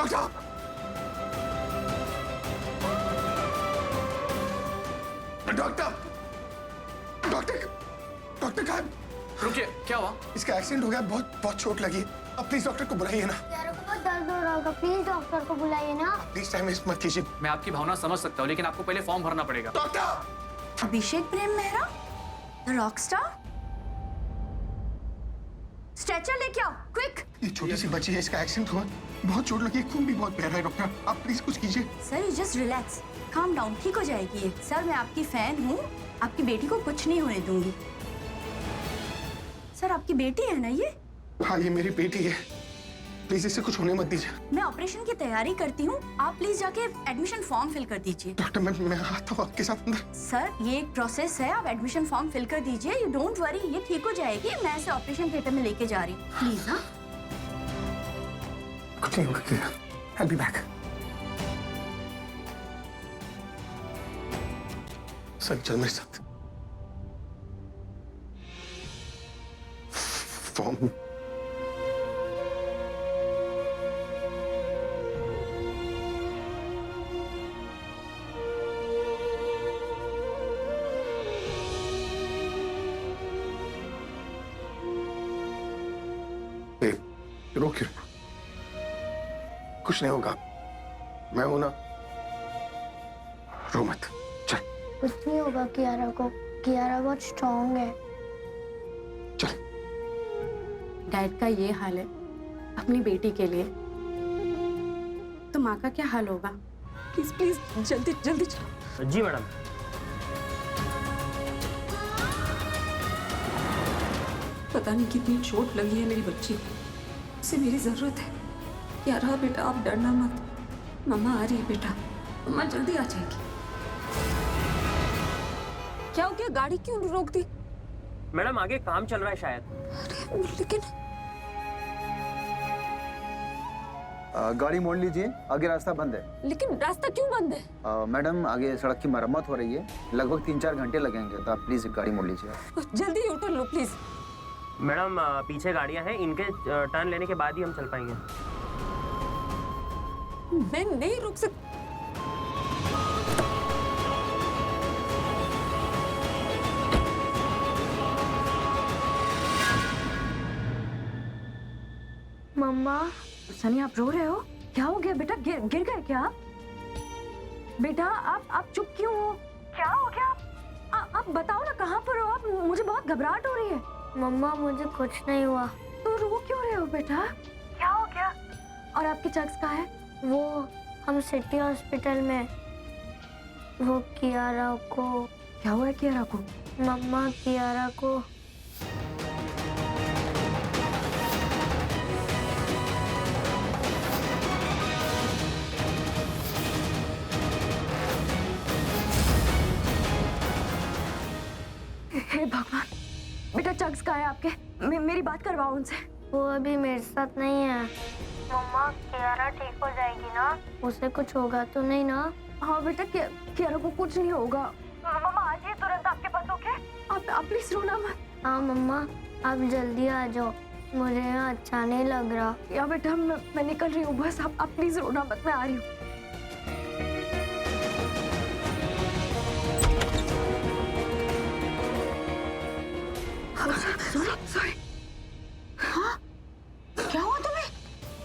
Doctor, doctor, doctor, doctor कहाँ है? रुकिए, क्या हुआ? इसका एक्सीडेंट हो गया, बहुत बहुत चोट लगी। अब प्लीज डॉक्टर को बुलाइए ना। यार बहुत दर्द हो रहा होगा, प्लीज डॉक्टर को बुलाइए ना। प्लीज टाइम वेस्ट मत कीजिए। मैं आपकी भावना समझ सकता हूँ, लेकिन आपको पहले फॉर्म भरना पड़ेगा। Doctor, Abhishek Prem Mehra, the Rockstar. Stretcher लेके आओ, क्विक। ये छोटी सी बच्ची है, इसका एक्सीडेंट हुआ, बहुत चोट लगी, खून भी बहुत बह रहा है। डॉक्टर, आप प्लीज कुछ कीजिए। Sir you just relax, calm down, ठीक हो जाएगी ये। सर मैं आपकी फैन हूँ, आपकी बेटी को कुछ नहीं होने दूंगी। सर आपकी बेटी है ना ये? हाँ, ये मेरी बेटी है, प्लीज इसे कुछ होने मत दीजिए। मैं ऑपरेशन की तैयारी करती हूँ, आप प्लीज जाके एडमिशन फॉर्म फिल कर दीजिए। डॉक्टर, मैं आता हूँ आपके साथ अंदर। सर ये एक प्रोसेस है, आप एडमिशन फॉर्म फिल कर दीजिए। यू डोंट वरी, ये ठीक हो जाएगी। मैं इसे ऑपरेशन थिएटर में लेके जा रही हूँ, प्लीज। हाँ कुछ नहीं होगा, I'll be back। सर चल मेरे साथ। फॉर्म रोक, कुछ नहीं होगा, मैं हूं ना, रो मत, चल। कुछ नहीं होगा कियारा को, कियारा बहुत स्ट्रॉन्ग है। चल। डैड का ये हाल है अपनी बेटी के लिए, तो माँ का क्या हाल होगा? प्लीज प्लीज जल्दी जल्दी चलो। जी मैडम। पता नहीं कितनी चोट लगी है मेरी बच्ची को, उसे मेरी जरूरत है। यारा बेटा आप डरना मत, मम्मा आ रही है बेटा, मम्मा जल्दी आ जाएगी। क्या हो गया, गाड़ी क्यों रोक दी? मैडम आगे काम चल रहा है शायद। अरे लेकिन गाड़ी मोड़ लीजिए, आगे रास्ता बंद है। लेकिन रास्ता क्यों बंद है? मैडम आगे सड़क की मरम्मत हो रही है, लगभग 3-4 घंटे लगेंगे, तो आप प्लीज गाड़ी मोड़ लीजिए। जल्दी यूटर्न लो प्लीज। मैडम पीछे गाड़ियां हैं, इनके टर्न लेने के बाद ही हम चल पाएंगे। मैं नहीं रुक सकती। मम्मा, सनी आप रो रहे हो? क्या हो गया बेटा, गिर गए क्या आप? बेटा आप चुप क्यों हो? क्या हो गया? आप बताओ ना, कहाँ पर हो आप? मुझे बहुत घबराहट हो रही है। मम्मा मुझे कुछ नहीं हुआ। तो रो क्यों रहे हो बेटा? क्या हो गया? और आपकी चक्स कहाँ है? वो हम सिटी हॉस्पिटल में, वो कियारा को। क्या हुआ है कियारा को? मम्मा कियारा को हे भगवान, बेटा चक्स कहाँ है आपके? मेरी बात करवाओ उनसे। वो अभी मेरे साथ नहीं है। मम्मा कियारा ठीक हो जाएगी ना? उसे कुछ होगा तो नहीं ना? हाँ बेटा, कियारा को कुछ नहीं होगा। मम्मा आ जाइए तुरंत आपके पास, ओके? आप प्लीज रोना मत। हाँ मम्मा, आप जल्दी आ जाओ, मुझे यहाँ अच्छा नहीं लग रहा। या बेटा मैं निकल रही हूँ, बस आप प्लीज रोना मत, मैं आ रही हूँ। सॉरी। हाँ क्या हुआ तुम्हें?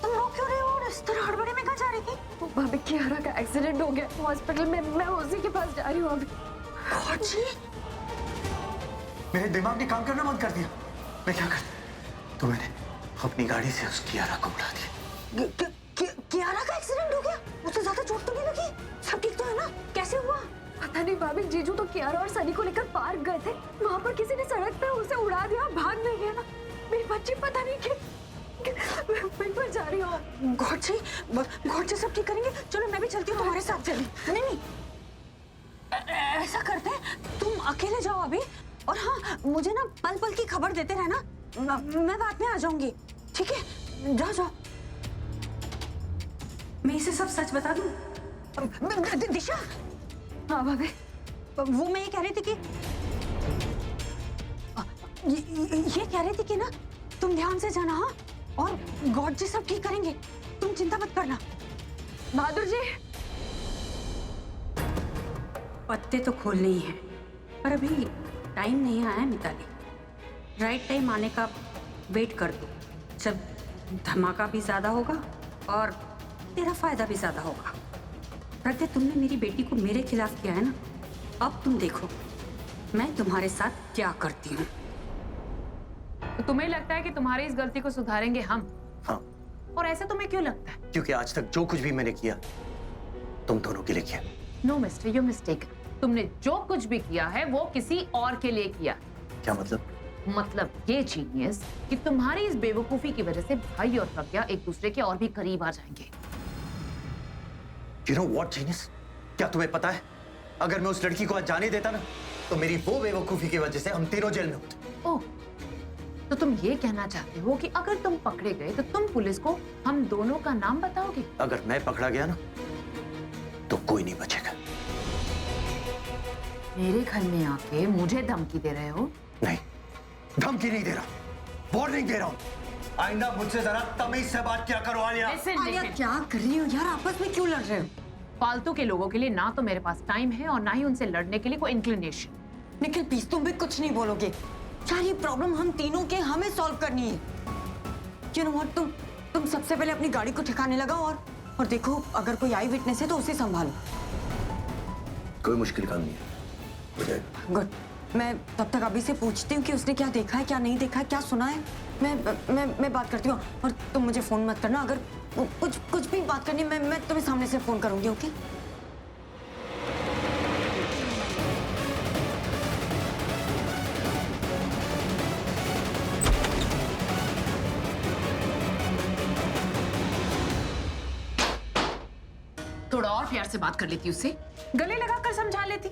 तुम रो क्यों रही हो? इस तरह हड़बड़ी में कहाँ जा रही थी? भाभी कियारा का एक्सीडेंट हो गया हॉस्पिटल में, मैं उसी के पास जा रही हूँ अभी। जी मेरे दिमाग ने काम करना बंद कर दिया। मैं क्या कर, तो मैंने अपनी गाड़ी से उस कियारा को बुला दिया। कियारा का एक्सीडेंट हो गया? उसे ज्यादा चोट तो नहीं लगी? सब ठीक तो है ना? कैसे हुआ? पता नहीं भाभी, जीजू तो कियारा और सनी को लेकर पार्क गए थे, वहाँ पर किसी ने सड़क पे उसे उड़ा दिया, भाग नहीं गया ना। मेरी बच्ची पता नहीं मैं पर जा रही हूँ। गॉड सब ठीक करेंगे। चलो मैं भी चलती हूँ तुम्हारे साथ। चली नहीं ऐसा करते हैं, तुम अकेले जाओ अभी, और हाँ मुझे ना पल पल की खबर देते रहना, मैं बाद में आ जाऊंगी, ठीक है? जाओ। मैं इसे सब सच बता दूं? दिशा। हाँ भाभी, वो मैं ये कह रही थी कि ये कह रही थी कि ना तुम ध्यान से जाना, हाँ, और गॉड जी सब ठीक करेंगे, तुम चिंता मत करना, बहादुर जी, पत्ते तो खोलने ही हैं, पर अभी टाइम नहीं आया मिताली। राइट टाइम आने का वेट कर दो। जब धमाका भी ज्यादा होगा और तेरा फायदा भी ज्यादा होगा। प्रज्ञा, तुमने मेरी बेटी को मेरे खिलाफ किया है ना, अब तुम देखो मैं तुम्हारे साथ क्या करती हूँ। तो तुम्हें लगता है कि तुम्हारी इस गलती को सुधारेंगे हम? हाँ, और ऐसा तुम्हें क्यों लगता है? क्योंकि आज तक जो कुछ भी मैंने किया तुम दोनों के लिए किया। No mister, you mistake. तुमने जो कुछ भी किया है वो किसी और के लिए किया। क्या मतलब? मतलब ये जीनियस कि तुम्हारी इस बेवकूफी की वजह से भाई और प्रज्ञा एक दूसरे के और भी करीब आ जाएंगे। You know what, genius? क्या तुम्हें पता है, अगर मैं उस लड़की को आज जाने देता ना, तो मेरी वो बेवकूफी की वजह से हम तीनों जेल में होते। ओह, तो तुम ये कहना चाहते हो कि अगर तुम पकड़े गए तो तुम पुलिस को हम दोनों का नाम बताओगे? अगर मैं पकड़ा गया ना, तो कोई नहीं बचेगा। मेरे घर में आके मुझे धमकी दे रहे हो? नहीं, धमकी नहीं दे रहा, वार्निंग दे रहा हूँ। आइंदा मुझसे जरा तमीज से बात क्या करो आलिया। आलिया, क्या कर रही हो यार? आपस में क्यों लड़ रहे हो? फालतू के लोगों के लिए ना तो मेरे पास टाइम है और ना ही उनसे लड़ने के लिए कोई इंक्लिनेशन। निखिल प्लीज, तुम भी कुछ नहीं बोलोगे यार। ये प्रॉब्लम हम तीनों के हमें सॉल्व करनी है। यू नो व्हाट, तुम सबसे पहले अपनी गाड़ी को ठिकाने लगाओ और देखो अगर कोई आई विटनेस है तो उसे संभालो। कोई मुश्किल काम नहीं है, हो जाएगा। गुड। मैं तब तक अभी से पूछती हूँ कि उसने क्या देखा है, क्या नहीं देखा है, क्या सुना है। मैं बात करती हूँ और तुम मुझे फोन मत करना। अगर कुछ भी बात करनी है, मैं तुम्हें सामने से फोन करूंगी। ओके? थोड़ा और प्यार से बात कर लेती, उससे गले लगाकर समझा लेती।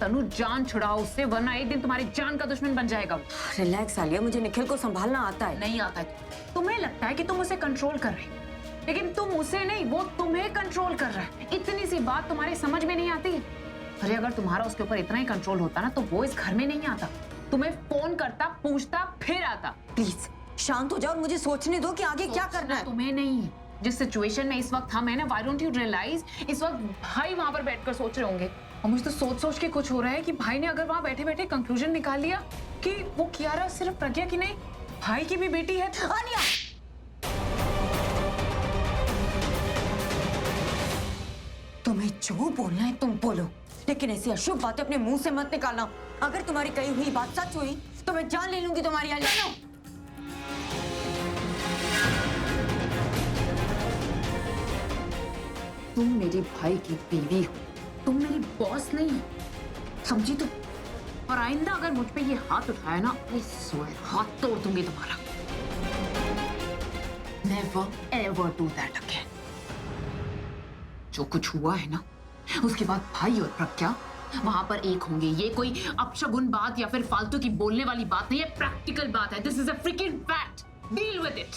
तनु, जान छुड़ाओ उससे, वरना एक दिन तुम्हारी जान का दुश्मन बन जाएगा। रिलैक्स आलिया, मुझे निखिल को संभालना आता है। नहीं आता है? तुम्हें लगता है कि तुम उसे कंट्रोल कर रहे हो, लेकिन तुम उसे नहीं, वो तुम्हें कंट्रोल कर रहा है। इतनी सी बात तुम्हारे समझ में नहीं आती है? अरे अगर तुम्हारा उसके ऊपर इतना ही कंट्रोल होता ना, तो वो इस घर में नहीं आता, तुम्हें फोन करता, पूछता, फिर आता। प्लीज शांत हो जाओ और मुझे सोचने दो कि आगे क्या करना है। तुम्हें नहीं, जिस सिचुएशन में इस वक्त हम है ना, व्हाई डोंट यू रियलाइज इस वक्त भाई वहां पर बैठकर सोच रहे होंगे। और मुझे तो सोच के कुछ हो रहा है कि भाई ने अगर वहां बैठे बैठे कंक्लूजन निकाल लिया कि वो कियारा सिर्फ प्रज्ञा की नहीं, भाई की भी बेटी है। आलिया, तुम्हें जो बोलना है तुम बोलो, लेकिन ऐसी अशुभ बातें अपने मुंह से मत निकालना। अगर तुम्हारी कही हुई बात सच हुई तो मैं जान ले लूंगी तुम्हारी। आलिया, तुम मेरे भाई की बीवी हो, तुम मेरी बॉस नहीं हो, समझी तुम? और आइंदा अगर मुझ पे ये हाथ उठाया ना, I swear, हाथ तोड़ दूंगी तुम्हारा। Never ever do that again। जो कुछ हुआ है ना, उसके बाद भाई और प्रज्ञा वहां पर एक होंगे। ये कोई अपशगुन बात या फिर फालतू की बोलने वाली बात नहीं है, प्रैक्टिकल बात है। This is a fricking fact, deal with it.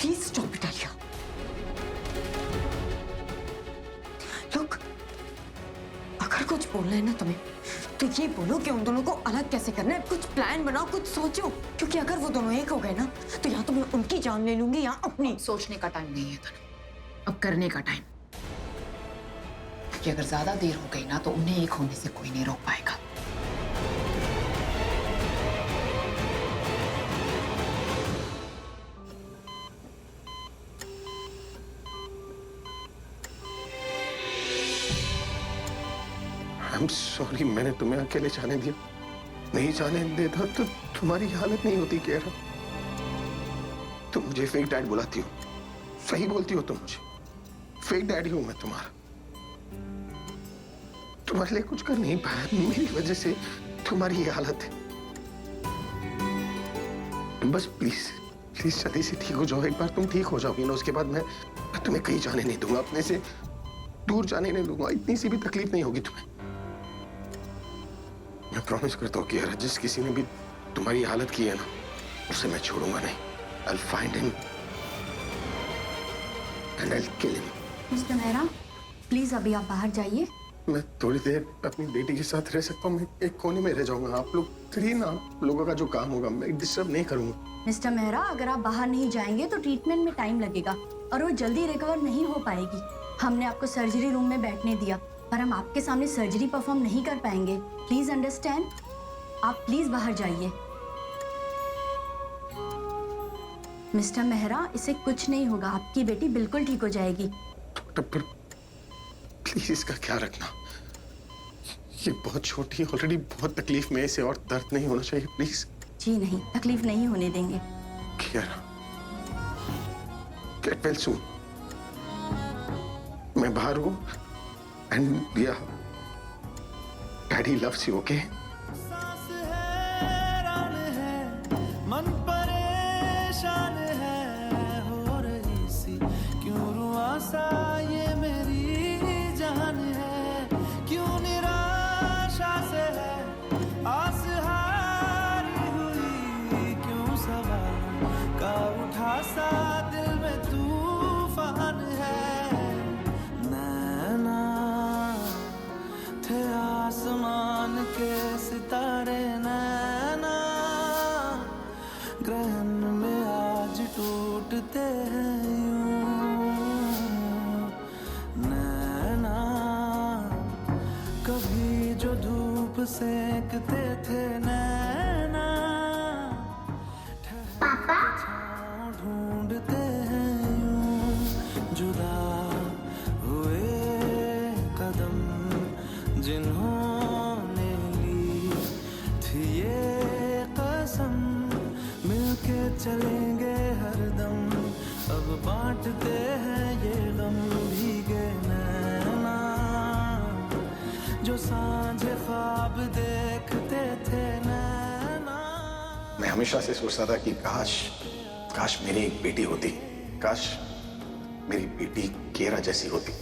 Please stop it Alia. Look, अगर कुछ बोलना है ना तुम्हें, तो ये बोलो कि उन दोनों को अलग कैसे करना है। कुछ प्लान बनाओ, कुछ सोचो, क्योंकि अगर वो दोनों एक हो गए ना, तो या तो मैं उनकी जान ले लूंगी या अपनी। सोचने का टाइम नहीं है तनु, अब करने का टाइम। कि अगर ज्यादा देर हो गई ना, तो उन्हें एक होने से कोई नहीं रोक पाएगा। I'm sorry, मैंने तुम्हें अकेले जाने दिया। नहीं जाने देता तो तुम्हारी हालत नहीं होती। कह रहा तुम मुझे फेक डैड बुलाती हो, सही बोलती हो तुम मुझे। फेक डैडी हूं मैं तुम्हारा, तुम्हारे लिए कुछ कर नहीं पाया। मेरी वजह से तुम्हारी ये हालत है। बस प्लीज प्लीज जल्दी से ठीक हो जाओ। एक बार तुम ठीक हो जाओगी ना, उसके बाद मैं तुम्हें कहीं जाने नहीं दूंगा, अपने से दूर जाने नहीं दूंगा। इतनी सी भी तकलीफ नहीं होगी तुम्हें। मैं प्रॉमिस करता हूँ कि यार, जिस किसी ने भी तुम्हारी हालत की है ना, उसे मैं छोड़ूंगा नहीं। I'll find him and I'll kill him। Mister Mehra, please अभी आप बाहर जाइए। मैं थोड़ी देर अपनी बेटी के साथ रह सकता हूँ। मैं एक कोने में रह जाऊंगा। आप लोग थ्री ना, आप लोगों का जो काम होगा मैं डिस्टर्ब नहीं करूंगा। मिस्टर मेहरा, अगर आप बाहर नहीं जाएंगे तो ट्रीटमेंट में टाइम लगेगा और वो जल्दी रिकवर नहीं हो पाएगी। हमने आपको सर्जरी रूम में बैठने दिया, पर हम आपके सामने सर्जरी परफॉर्म नहीं कर पाएंगे। Please understand. आप प्लीज बाहर जाइए। मिस्टर मेहरा, इसे कुछ नहीं होगा, आपकी बेटी बिल्कुल ठीक हो जाएगी। डॉक्टर प्लीज इसका ख्याल रखना, ये बहुत छोटी है, ऑलरेडी बहुत तकलीफ में है, इसे और दर्द नहीं होना चाहिए, प्लीज। जी नहीं, तकलीफ नहीं होने देंगे। Kiara, get well soon. मैं बाहर हूँ एंड या डैडी लव्स यू, ओके? मन परेशान है, हो रही सी क्यों रुआसा ये मेरी जान है, क्यों निराशा से है आस हारी हुई, क्यों सवाल का उठा सा दिल में तूफान है, नैना थे आसमान के सितारे, नैना ग्रहण में आज टूटते हैं यूं, नैना कभी जो धूप सेकते थे, नैना ठहर के छाँव ढूंढते हैं यूं, जुदा हुए कदम जिन्होंने ली थी ये कसम, मिलके चलेंगे हरदम, अब बांटते हैं ये गम, भीगे नैना जो सांझे ख्वाब देखते थे, नैना। मैं हमेशा से सोचता था कि काश मेरी एक बेटी होती, काश मेरी बेटी कियारा जैसी होती।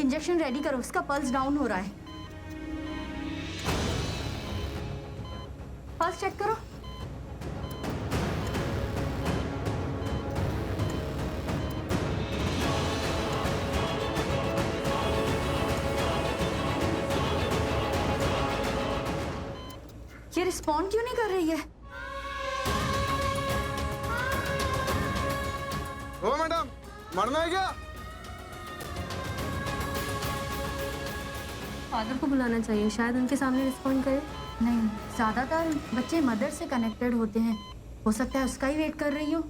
इंजेक्शन रेडी करो, उसका पल्स डाउन हो रहा है। पल्स चेक करो। ये रिस्पॉन्ड क्यों नहीं कर रही है? ओ मैडम, मरना है क्या? फादर को बुलाना चाहिए, शायद उनके सामने रिस्पॉन्ड करे। नहीं, ज्यादातर बच्चे मदर से कनेक्टेड होते हैं, हो सकता है उसका ही वेट कर रही हो।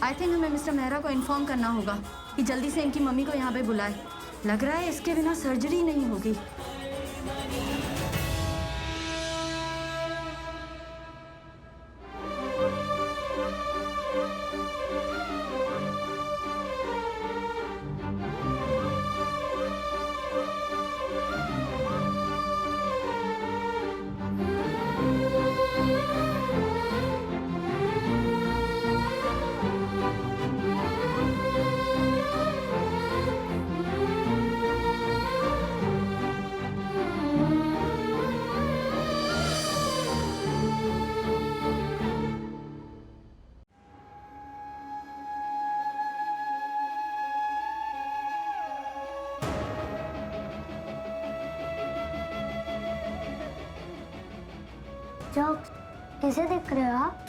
आई थिंक हमें मिस्टर मेहरा को इन्फॉर्म करना होगा कि जल्दी से इनकी मम्मी को यहाँ पे बुलाए। लग रहा है इसके बिना सर्जरी नहीं होगी। जॉक्स, कैसे देख रहे हो आप?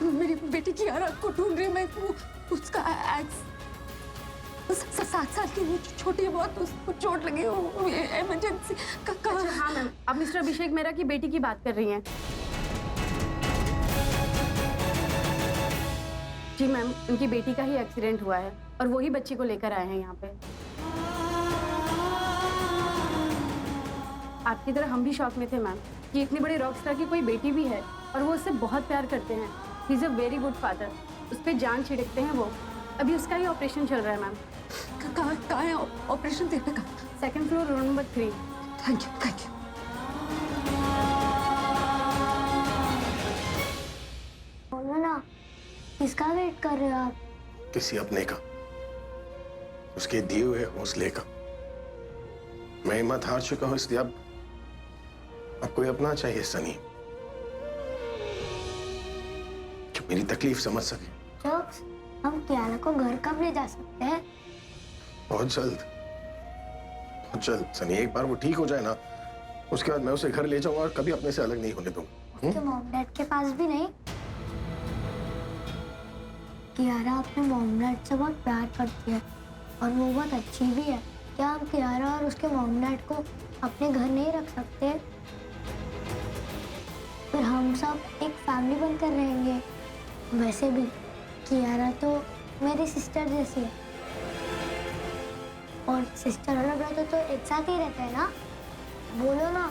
मेरी बेटी कियारा को ढूंढ रही, मैं उसका एक्स 7 साल की वो छोटी है बहुत, उसको चोट लगी, इमरजेंसी का। हाँ मैम, आप मिस्टर अभिषेक मेहरा की बेटी की बात कर रही हैं? जी मैम, उनकी बेटी का ही एक्सीडेंट हुआ है और वही बच्ची को लेकर आए हैं यहाँ पे। आपकी तरह हम भी शौक में थे मैम कि इतनी बड़ी रॉक स्टार की कोई बेटी भी है और वो उससे बहुत प्यार करते हैं। He is a very good father. उस पर जान छिड़कते हैं वो। अभी उसका ही ऑपरेशन चल रहा है मैम। कहाँ है ऑपरेशन थिएटर का? 2nd floor room number 3। Thank you thank you. बोलो ना, किसका वेट कर रहे हो आप? किसी अपने का, उसके दिए हुए हौसले का। मैं हिम्मत हार चुका हूं, इसलिए अब कोई अपना चाहिए सनी, जो मेरी तकलीफ समझ सके। जोक्स, हम कियारा को घर कब ले जा सकते हैं? बहुत जल्द, बहुत जल्द सनी। एक बार वो ठीक हो जाए ना, उसके बाद मैं उसे घर ले जाऊंगा और कभी अपने से अलग नहीं होने दूंगा। उसके मॉम डैड के पास भी नहीं? कियारा अपने मॉम डैड से बहुत प्यार करती है और वो बहुत अच्छी भी है। क्या हम कियारा और उसके मॉम डैड को अपने घर नहीं रख सकते? फिर हम सब एक फैमिली बनकर रहेंगे। वैसे भी कियारा तो मेरी सिस्टर जैसी है और सिस्टर और ब्रदर तो एक साथ ही रहते हैं ना। बोलो ना,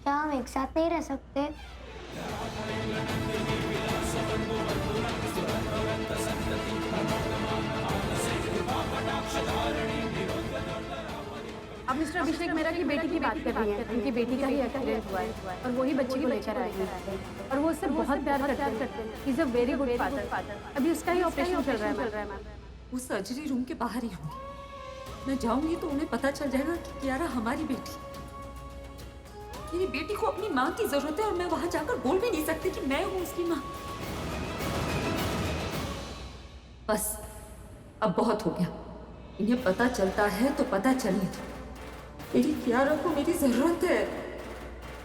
क्या हम एक साथ नहीं रह सकते? अब मिस्टर अभिषेक मेरा की बेटी की बात कर रही हैं। उनकी बेटी का ही एक्सीडेंट हुआ है और वही बच्चे को लेकर आए हैं और वो उससे बहुत प्यार करते हैं। He is a very good father. अभी उसका ही ऑपरेशन चल रहा है मैम। वो सर्जरी रूम के बाहर ही होंगे। मैं जाऊंगी तो उन्हें पता चल जाएगा कि कियारा हमारी बेटी। मेरी बेटी को अपनी माँ की जरूरत है और मैं वहां जाकर बोल भी नहीं सकती कि मैं हूँ उसकी माँ। बस अब बहुत हो गया। इन्हें पता चलता है तो पता चलने दो। मेरी कियारा को मेरी जरूरत है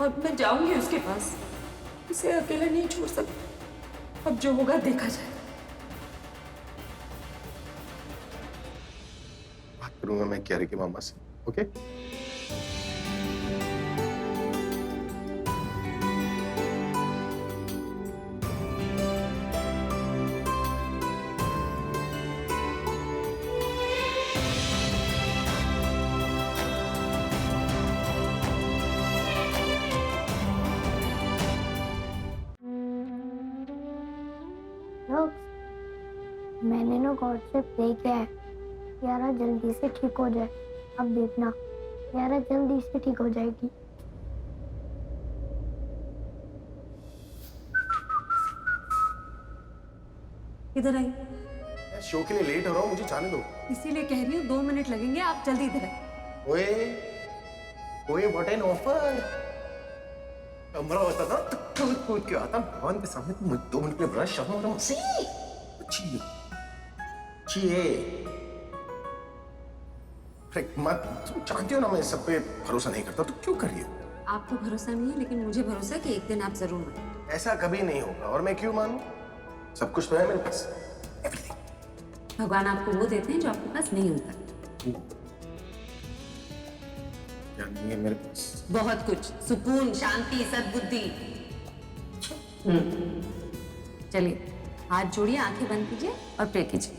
और मैं जाऊंगी उसके पास। उसे अकेला नहीं छोड़ सकती। अब जो होगा देखा जाए। बात करूंगा मैं कियारा की मामा से। ओके? मैंने ना गॉड से प्रे किया है कियारा जल्दी से ठीक हो जाए। अब देखना, कियारा जल्दी से ठीक हो जाएगी। इधर आई। मैं शो के लिए लेट हो रहा हूँ, मुझे जाने दो। इसीलिए कह रही हूँ 2 मिनट लगेंगे। आप जल्दी इधर आए। ओए व्हाट एन ऑफर। कमरा होता था तो कूद के आता भगवान के सामने। तुम 2 मिनट के लिए बड़ा शर्म हो रहा हूँ। तुम जानती हो ना मैं सब पे भरोसा नहीं करता, तो क्यों करिए? आपको भरोसा नहीं है, लेकिन मुझे भरोसा है कि एक दिन आप जरूर मानेंगे। ऐसा कभी नहीं होगा। और मैं क्यों मानूं? सब कुछ तो है मेरे पास। भगवान आपको वो देते हैं जो आपके पास नहीं होता। क्या नहीं है मेरे पास? बहुत कुछ। सुकून, शांति, सद्बुद्धि। चलिए हाथ जोड़िए, आंखें बंद कीजिए और प्रे कीजिए।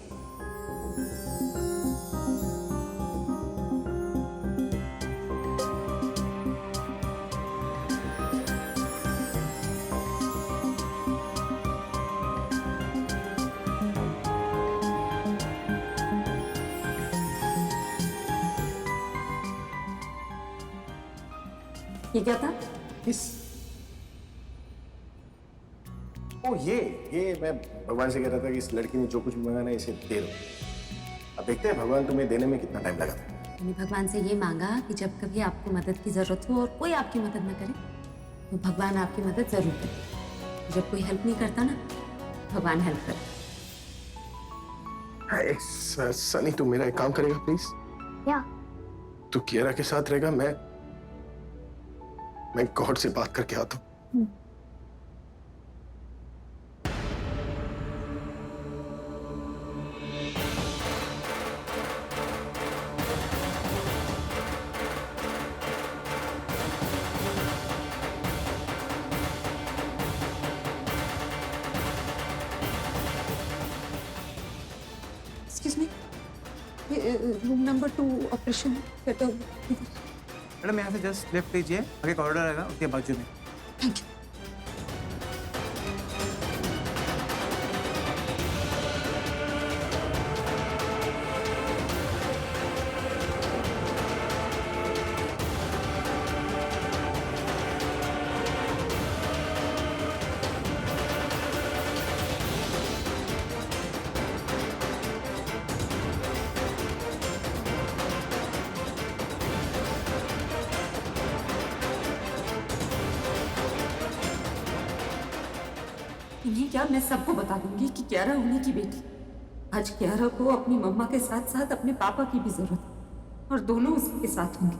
ये क्या था? ओ ये मैं भगवान से कह रहा था कि इस लड़की ने जो कुछ मांगा ना इसे दे दो। अब देखते हैं भगवान तुम्हें देने में कितना टाइम लगा। मैंने भगवान से ये मांगा कि जब कभी आपको मदद की जरूरत हो और कोई आपकी मदद न करे तो भगवान आपकी मदद जरूर करे। जब कोई हेल्प नहीं करता ना, भगवान हेल्प करे। सनी तू मेरा एक काम करेगा प्लीज? क्या? तू कियारा के साथ रहेगा, मैं गॉड से बात करके आता हूँ। Excuse me, room number 2 operation theatre. Madam यहाँ से जस्ट लेफ्ट लीजिए, आगे कॉरिडोर आएगा, उसके बाजू में। Thank you. इन्हें क्या, मैं सबको बता दूंगी कि क्यारा उन्हीं की बेटी। आज क्यारा को अपनी मम्मा के साथ साथ अपने पापा की भी जरूरत है और दोनों उसके साथ होंगे।